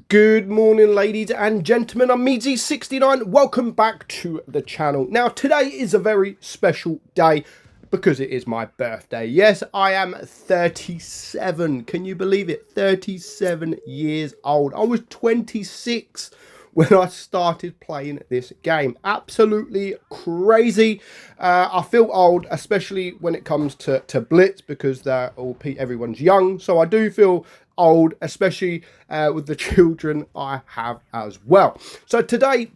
Good morning, ladies and gentlemen. I'm meadsyreplays. Welcome back to the channel. Now, today is a very special day because it is my birthday. Yes, I am 37. Can you believe it? 37 years old. I was 26 when I started playing this game. Absolutely crazy. I feel old, especially when it comes to Blitz, because everyone's young. So I do feel old, especially with the children I have as well. So today,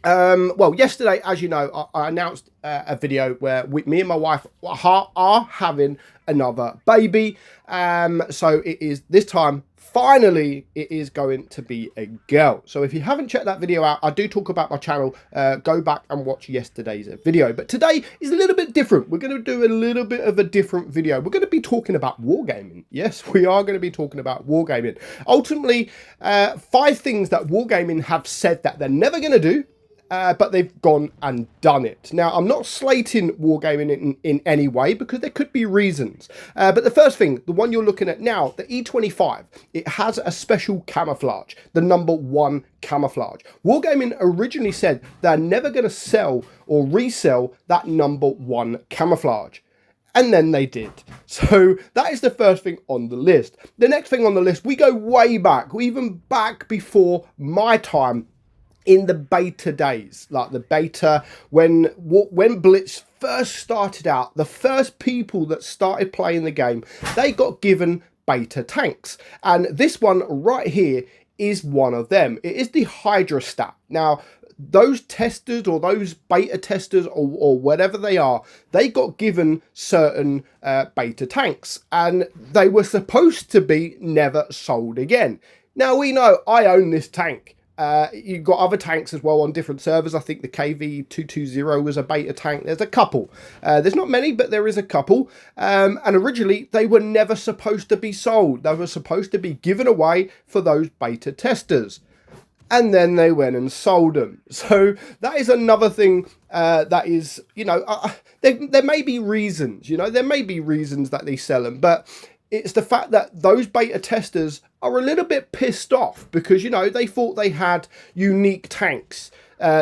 yesterday, as you know, I announced a video where me and my wife are having another baby. So it is this time, finally, it is going to be a girl. So if you haven't checked that video out, I do talk about my channel. Go back and watch yesterday's video. But today is a little bit different. We're going to do a little bit of a different video. We're going to be talking about wargaming. Yes, we are going to be talking about wargaming. Ultimately, 5 things that wargaming have said that they're never going to do. But they've gone and done it. Now, I'm not slating wargaming in any way because there could be reasons. But the first thing, the one you're looking at now, the E25, it has a special camouflage, the #1 camouflage. Wargaming originally said they're never going to sell or resell that #1 camouflage. And then they did. So that is the first thing on the list. The next thing on the list, we go way back, even back before my time, in the beta days, like the beta, when Blitz first started out, the first people that started playing the game, they got given beta tanks. And this one right here is one of them. It is the Hydrostat. Now, those testers or those beta testers or whatever they are, they got given certain beta tanks, and they were supposed to be never sold again. Now, we know I own this tank. You've got other tanks as well on different servers. I think the KV220 was a beta tank. There's a couple. There's not many, but there is a couple. And originally, they were never supposed to be sold. They were supposed to be given away for those beta testers. And then they went and sold them. So that is another thing that is, there may be reasons, there may be reasons that they sell them. But it's the fact that those beta testers are a little bit pissed off because, they thought they had unique tanks,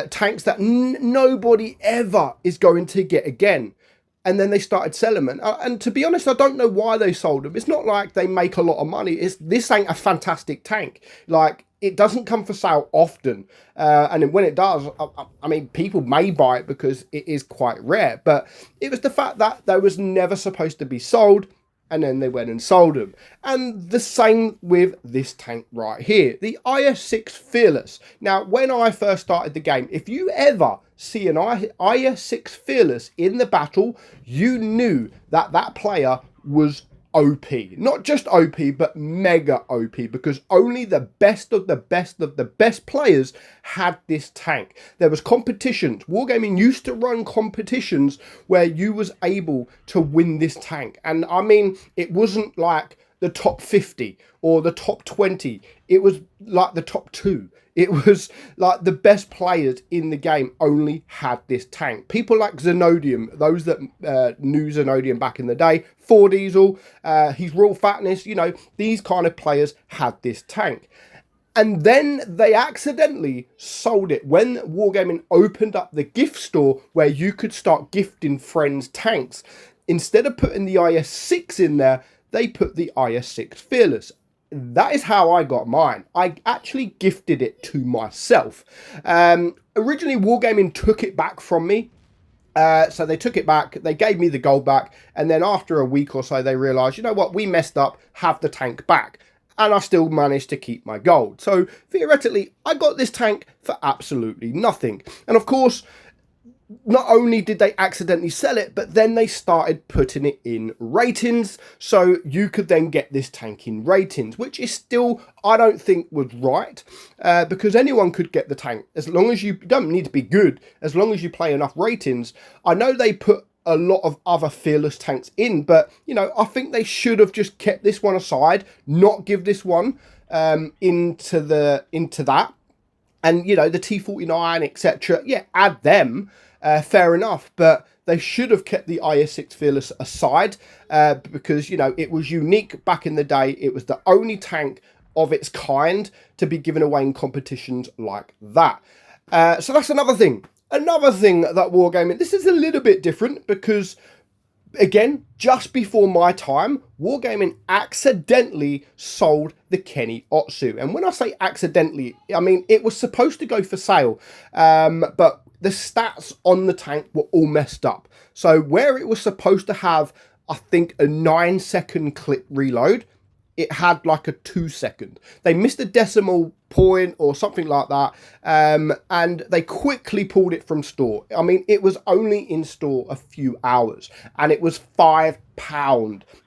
tanks that nobody ever is going to get again. And then they started selling them. And to be honest, I don't know why they sold them. It's not like they make a lot of money. This ain't a fantastic tank. Like, it doesn't come for sale often. And when it does, I mean, people may buy it because it is quite rare. But it was the fact that they was never supposed to be sold. And then they went and sold them. And the same with this tank right here, the IS-6 Fearless. Now, when I first started the game, if you ever see an IS-6 Fearless in the battle, you knew that that player was OP. Not just OP, but mega OP, because only the best of the best of the best players had this tank. There was competitions. Wargaming used to run competitions where you was able to win this tank. And I mean, it wasn't like the top 50 or the top 20. It was like the top 2. It was like the best players in the game only had this tank. People like Zenodium, those that knew Zenodium back in the day, 4 Diesel, his Raw Fatness, these kind of players had this tank. And then they accidentally sold it when Wargaming opened up the gift store where you could start gifting friends tanks. Instead of putting the IS-6 in there, they put the IS-6 Fearless. That is how I got mine. I actually gifted it to myself. Originally, Wargaming took it back from me. So they took it back. They gave me the gold back. And then after a week or so, they realised, you know what, we messed up. Have the tank back. And I still managed to keep my gold. So theoretically, I got this tank for absolutely nothing. And of course, not only did they accidentally sell it, but then they started putting it in ratings, so you could then get this tank in ratings, which is still, I don't think, was right, because anyone could get the tank, as long as you don't need to be good, as long as you play enough ratings. I know they put a lot of other Fearless tanks in, but, I think they should have just kept this one aside, not give this one into that, and, the T49, etc., yeah, add them. Fair enough, but they should have kept the IS-6 Fearless aside because, it was unique back in the day. It was the only tank of its kind to be given away in competitions like that. So that's another thing. Another thing that Wargaming, this is a little bit different because, again, just before my time, Wargaming accidentally sold the Kenny Otsu. And when I say accidentally, I mean, it was supposed to go for sale, but the stats on the tank were all messed up. So where it was supposed to have, I think, a 9-second clip reload, it had like a 2-second. They missed a decimal point or something like that, and they quickly pulled it from store. I mean, it was only in store a few hours, and it was £5.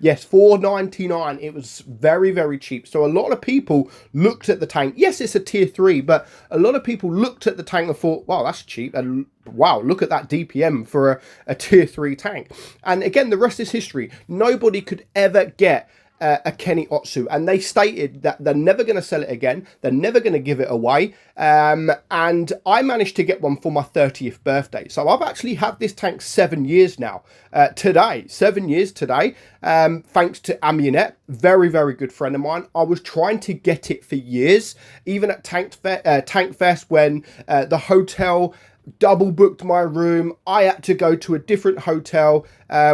Yes, $4.99. It was very, very cheap. So a lot of people looked at the tank. Yes, it's a tier 3, but a lot of people looked at the tank and thought, wow, that's cheap, and wow, look at that DPM for a tier 3 tank. And again, the rest is history. Nobody could ever get a Kenny Otsu, and they stated that they're never going to sell it again, they're never going to give it away, and I managed to get one for my 30th birthday. So I've actually had this tank 7 years now, today, 7 years today, thanks to Amionet, very, very good friend of mine. I was trying to get it for years, even at Tank Fest when the hotel double booked my room. I had to go to a different hotel.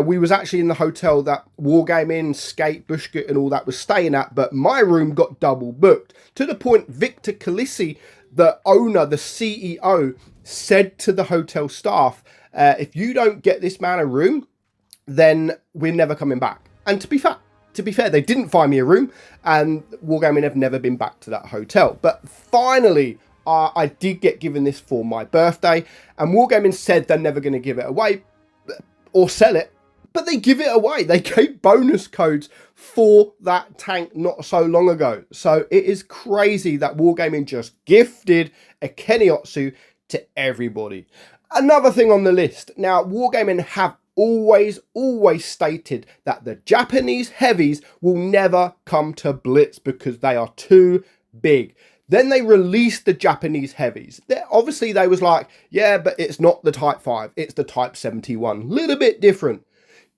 We was actually in the hotel that Wargaming, Skate, Bushkit and all that was staying at, but my room got double booked to the point Victor Calisi, the owner, the CEO, said to the hotel staff, if you don't get this man a room, then we're never coming back. And to be fair, they didn't find me a room, and Wargaming have never been back to that hotel. But finally, I did get given this for my birthday, and Wargaming said they're never going to give it away or sell it, but they give it away. They gave bonus codes for that tank not so long ago. So it is crazy that Wargaming just gifted a Kenny Otsu to everybody. Another thing on the list. Now, Wargaming have always stated that the Japanese heavies will never come to Blitz because they are too big. Then they released the Japanese heavies. Obviously, they was like, yeah, but it's not the Type 5. It's the Type 71. Little bit different.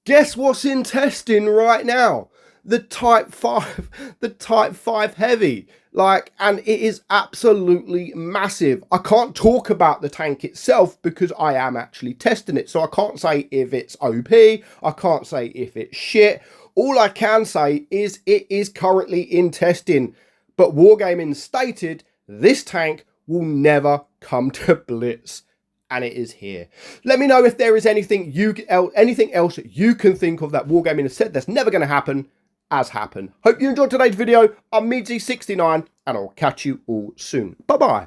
Guess what's in testing right now? The Type 5. The Type 5 heavy. And it is absolutely massive. I can't talk about the tank itself because I am actually testing it. So I can't say if it's OP. I can't say if it's shit. All I can say is it is currently in testing. But Wargaming stated this tank will never come to Blitz, and it is here. Let me know if there is anything else you can think of that Wargaming has said that's never going to happen as happen. Hope you enjoyed today's video. I'm meadsy69, and I'll catch you all soon. Bye-bye.